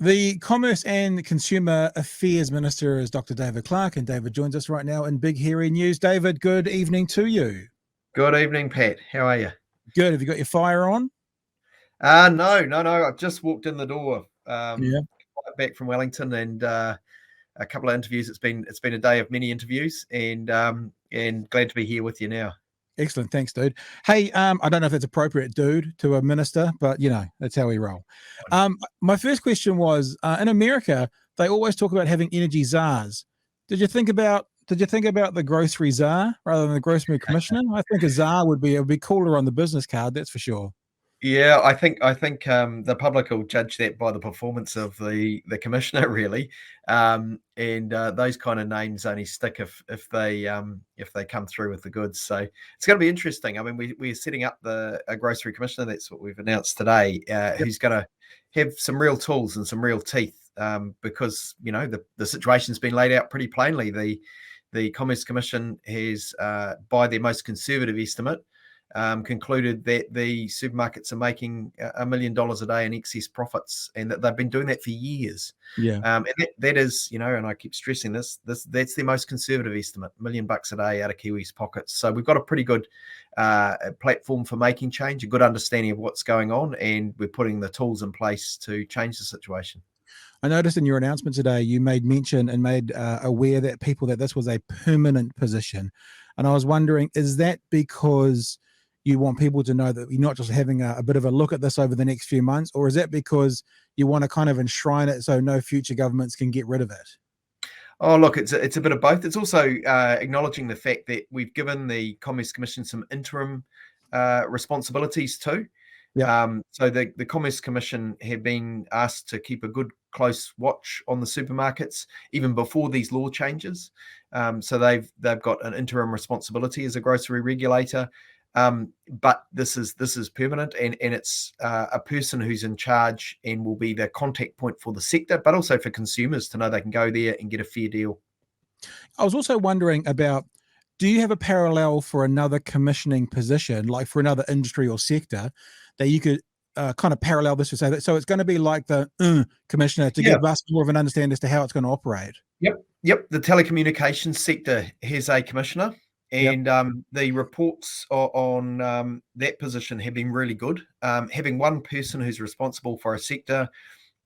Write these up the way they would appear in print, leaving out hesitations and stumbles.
The Commerce and Consumer Affairs Minister is Dr. David Clark, and David joins us right now in Big Hairy News. David, good evening to you. Good evening, Pat. How are you? Good. Have you got your fire on? No. I've just walked in the door. Yeah. Back from Wellington, and a couple of interviews. It's been a day of many interviews, and glad to be here with you now. Excellent. Thanks, dude. Hey, I don't know if it's appropriate, dude, to a minister, but that's how we roll. My first question was, in America, they always talk about having energy czars. Did you think about the grocery czar rather than the grocery commissioner? I think a czar would be cooler on the business card, that's for sure. Yeah, I think the public will judge that by the performance of the commissioner, really, and those kind of names only stick if they come through with the goods. So it's going to be interesting. I mean, we're setting up a grocery commissioner. That's what we've announced today. Who's going to have some real tools and some real teeth, because the situation's been laid out pretty plainly. The Commerce Commission has, by their most conservative estimate, concluded that the supermarkets are making $1 million a day in excess profits, and that they've been doing that for years. Yeah. And that is, and I keep stressing this, that's their most conservative estimate, $1 million a day out of Kiwis' pockets. So we've got a pretty good platform for making change, a good understanding of what's going on, and we're putting the tools in place to change the situation. I noticed in your announcement today, you made mention and made aware that this was a permanent position. And I was wondering, is that because you want people to know that you're not just having a bit of a look at this over the next few months, or is that because you want to kind of enshrine it so no future governments can get rid of it? Oh, look, it's a bit of both. It's also acknowledging the fact that we've given the Commerce Commission some interim responsibilities too. Yeah. So the Commerce Commission have been asked to keep a good close watch on the supermarkets even before these law changes. So they've got an interim responsibility as a grocery regulator. But this is permanent, and it's a person who's in charge and will be the contact point for the sector, but also for consumers to know they can go there and get a fair deal. I was also wondering about, do you have a parallel for another commissioning position, like for another industry or sector, that you could kind of parallel this to say that? So it's going to be like the commissioner to give us more of an understanding as to how it's going to operate. Yep. The telecommunications sector has a commissioner. And the reports on that position have been really good. Having one person who's responsible for a sector,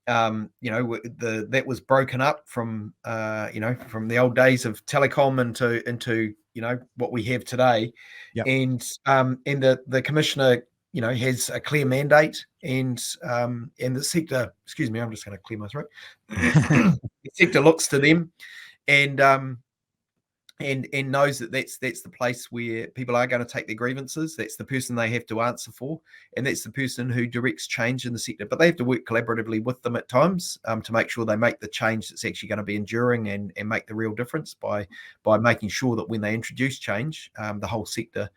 that was broken up from from the old days of telecom into what we have today. Yep. And the commissioner has a clear mandate, and the sector. Excuse me, I'm just going to clear my throat. The sector looks to them, and knows that that's the place where people are going to take their grievances. That's the person they have to answer for, and that's the person who directs change in the sector. But they have to work collaboratively with them at times to make sure they make the change that's actually going to be enduring and make the real difference by making sure that when they introduce change, the whole sector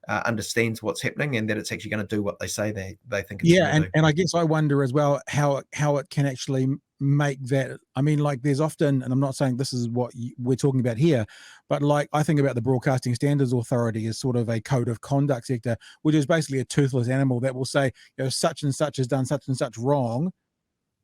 understands what's happening and that it's actually going to do what they say they think it's going to do. And I guess I wonder as well how it can actually make that. I mean, like, there's often, and I'm not saying this is what we're talking about here, but like, I think about the Broadcasting Standards Authority as sort of a code of conduct sector, which is basically a toothless animal that will say, such and such has done such and such wrong,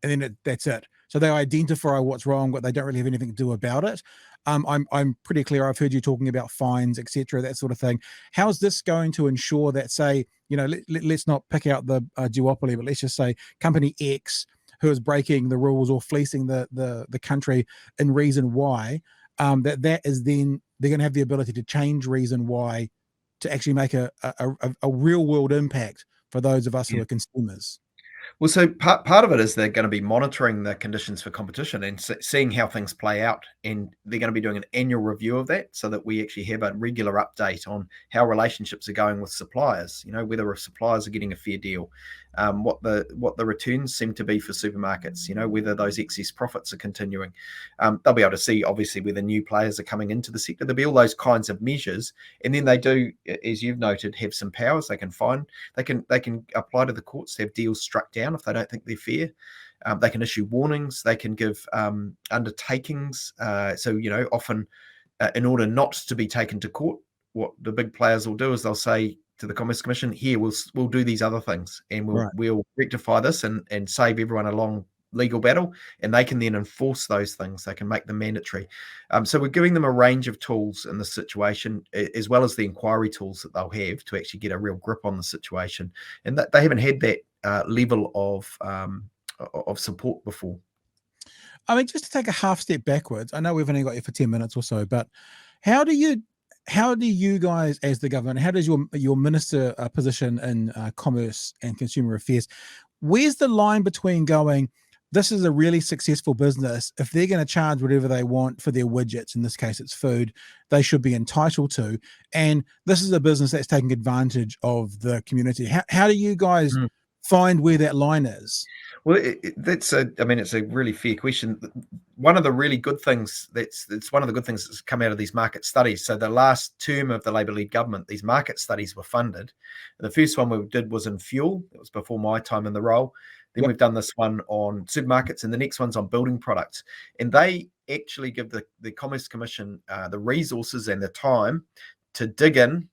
and then that's it. So they identify what's wrong, but they don't really have anything to do about it. I'm pretty clear. I've heard you talking about fines, etc., that sort of thing. How's this going to ensure that, say, let's not pick out the duopoly, but let's just say Company X, who is breaking the rules or fleecing the country in reason why, that is then they're going to have the ability to change reason why to actually make a real world impact for those of us who are consumers. Well, so part of it is they're going to be monitoring the conditions for competition and seeing how things play out. And they're going to be doing an annual review of that so that we actually have a regular update on how relationships are going with suppliers, whether suppliers are getting a fair deal, what the returns seem to be for supermarkets, whether those excess profits are continuing. They'll be able to see, obviously, whether new players are coming into the sector. There'll be all those kinds of measures. And then they do, as you've noted, have some powers. They can they can apply to the courts to have deals struck down if they don't think they're fair. They can issue warnings. They can give undertakings. So, often in order not to be taken to court, what the big players will do is they'll say to the Commerce Commission, here, we'll do these other things, and we'll rectify this and save everyone a long legal battle, and they can then enforce those things. They can make them mandatory. So we're giving them a range of tools in this situation, as well as the inquiry tools that they'll have to actually get a real grip on the situation. And that they haven't had that level of support before. I mean, just to take a half step backwards, I know we've only got you for 10 minutes or so, but how do you guys as the government, how does your minister position in commerce and consumer affairs, where's the line between going, this is a really successful business, if they're going to charge whatever they want for their widgets, in this case it's food, they should be entitled to, and this is a business that's taking advantage of the community? How do you guys find where that line is? Well, it's a really fair question. One of the really good things it's one of the good things that's come out of these market studies. So the last term of the Labour-led government, these market studies were funded. The first one we did was in fuel. It was before my time in the role. Then we've done this one on supermarkets, and the next one's on building products. And they actually give the Commerce Commission the resources and the time to dig in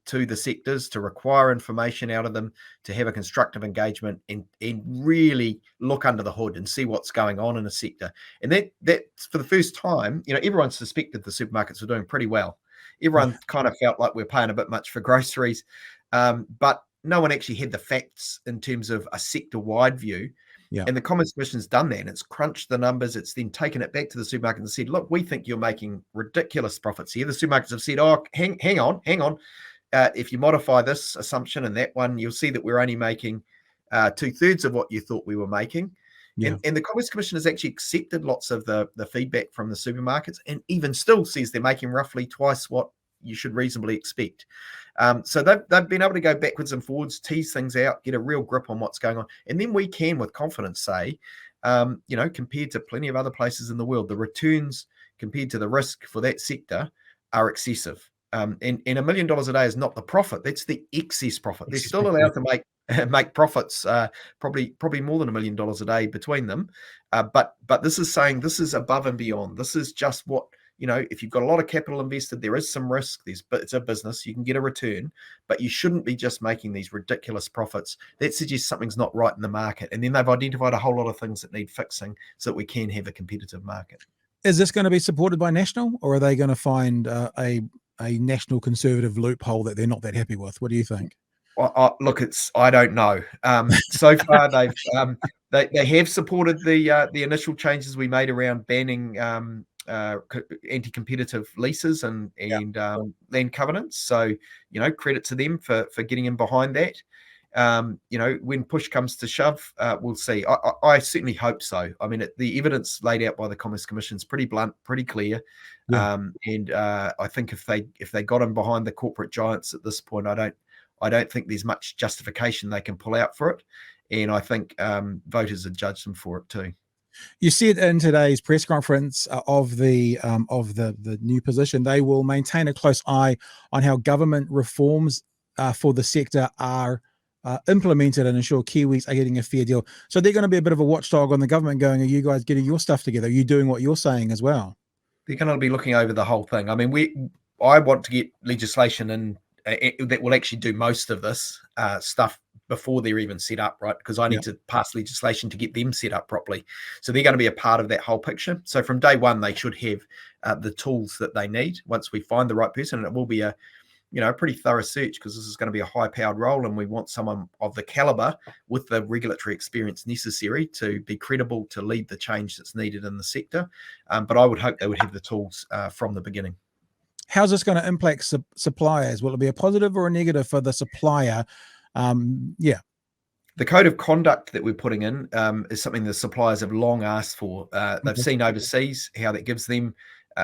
to the sectors, to require information out of them, to have a constructive engagement, and really look under the hood and see what's going on in a sector. And that for the first time, everyone suspected the supermarkets were doing pretty well. Everyone kind of felt like we're paying a bit much for groceries, but no one actually had the facts in terms of a sector-wide view. Yeah. And the Commerce Commission's done that, and it's crunched the numbers. It's then taken it back to the supermarket and said, look, we think you're making ridiculous profits here. The supermarkets have said, oh, hang on. If you modify this assumption and that one, you'll see that we're only making 2/3 of what you thought we were making. Yeah. And the Commerce Commission has actually accepted lots of the feedback from the supermarkets, and even still says they're making roughly twice what you should reasonably expect. So they've been able to go backwards and forwards, tease things out, get a real grip on what's going on. And then we can, with confidence, say, compared to plenty of other places in the world, the returns compared to the risk for that sector are excessive. And $1 million a day is not the profit; that's the excess profit. They're still allowed to make profits, probably more than $1 million a day between them. But this is saying this is above and beyond. This is just what, if you've got a lot of capital invested, there is some risk. It's a business, you can get a return, but you shouldn't be just making these ridiculous profits. That suggests something's not right in the market. And then they've identified a whole lot of things that need fixing so that we can have a competitive market. Is this going to be supported by National, or are they going to find a National Conservative loophole that they're not that happy with? What do you think? Look, I don't know. So far, they've they have supported the initial changes we made around banning anti-competitive leases and land covenants. So credit to them for getting in behind that. When push comes to shove, we'll see. I certainly hope so. I mean, the evidence laid out by the Commerce Commission is pretty blunt, pretty clear. Yeah. And I think if they got in behind the corporate giants at this point, I don't think there's much justification they can pull out for it. And I think voters have judged them for it too. You said in today's press conference of the new position, they will maintain a close eye on how government reforms for the sector are implemented and ensure Kiwis are getting a fair deal. So they're going to be a bit of a watchdog on the government going, are you guys getting your stuff together? Are you doing what you're saying as well? They're going to be looking over the whole thing. I mean, I want to get legislation in that will actually do most of this stuff before they're even set up, right? Because I need to pass legislation to get them set up properly. So they're going to be a part of that whole picture. So from day one, they should have the tools that they need once we find the right person. And it will be a pretty thorough search, because this is going to be a high-powered role, and we want someone of the caliber with the regulatory experience necessary to be credible to lead the change that's needed in the sector. But I would hope they would have the tools from the beginning. How's this going to impact suppliers? Will it be a positive or a negative for the supplier? The code of conduct that we're putting in is something the suppliers have long asked for. They've seen overseas how that gives them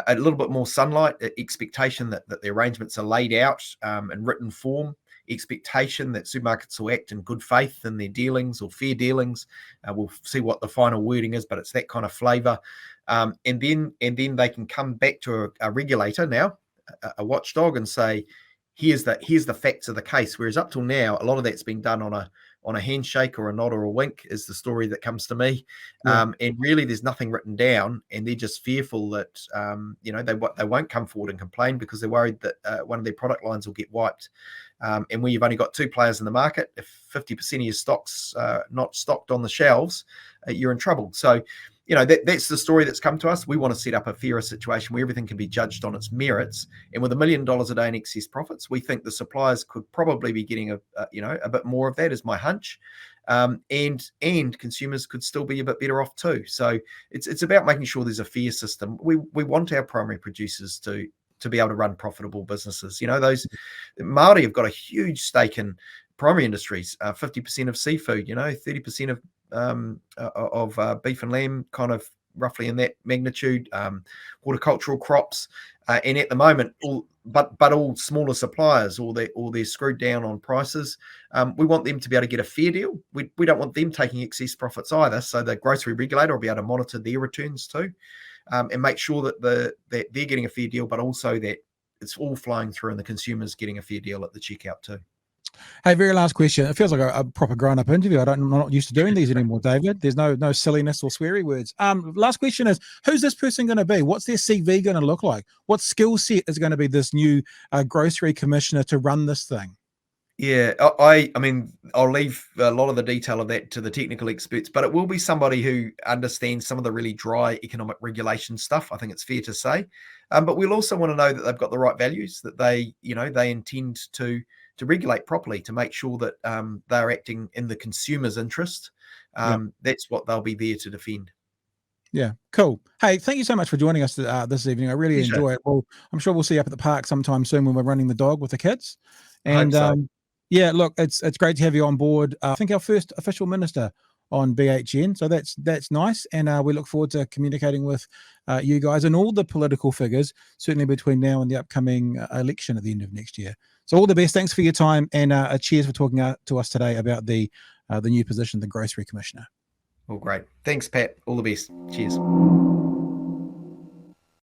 a little bit more sunlight, expectation that the arrangements are laid out in written form, expectation that supermarkets will act in good faith in their dealings or fair dealings. We'll see what the final wording is, but it's that kind of flavour. And then they can come back to a regulator now, a watchdog, and say, here's the facts of the case. Whereas up till now, a lot of that's been done on a handshake or a nod or a wink is the story that comes to me. And really there's nothing written down, and they're just fearful that, they won't come forward and complain because they're worried that one of their product lines will get wiped. And where you've only got two players in the market, if 50% of your stock's not stocked on the shelves, you're in trouble. So, that's the story that's come to us. We want to set up a fairer situation where everything can be judged on its merits. And with $1 million a day in excess profits, we think the suppliers could probably be getting a bit more of that, is my hunch. And consumers could still be a bit better off too. So it's about making sure there's a fair system. We want our primary producers to be able to run profitable businesses. Those Māori have got a huge stake in primary industries, 50% of seafood, 30% of beef and lamb, kind of roughly in that magnitude, horticultural crops, and at the moment, all smaller suppliers, or they're screwed down on prices. We want them to be able to get a fair deal. We don't want them taking excess profits either. So the grocery regulator will be able to monitor their returns too, and make sure that that they're getting a fair deal, but also that it's all flowing through and the consumer's getting a fair deal at the checkout too. Hey, very last question. It feels like a proper grown-up interview. I'm not used to doing these anymore, David. There's no silliness or sweary words. Last question is, who's this person going to be? What's their CV going to look like? What skill set is going to be this new grocery commissioner to run this thing? Yeah, I mean, I'll leave a lot of the detail of that to the technical experts, but it will be somebody who understands some of the really dry economic regulation stuff. I think it's fair to say, but we'll also want to know that they've got the right values, that they intend to regulate properly, to make sure that they're acting in the consumer's interest. That's what they'll be there to defend. Yeah, cool. Hey, thank you so much for joining us this evening. I really enjoy it. Well, I'm sure we'll see you up at the park sometime soon when we're running the dog with the kids. And I hope so. yeah, look, it's great to have you on board. I think our first official minister on BHN, so that's nice, and we look forward to communicating with you guys and all the political figures, certainly between now and the upcoming election at the end of next year. So all the best. Thanks for your time, and cheers for talking to us today about the new position, the Grocery Commissioner. Well, great. Thanks, Pat. All the best. Cheers.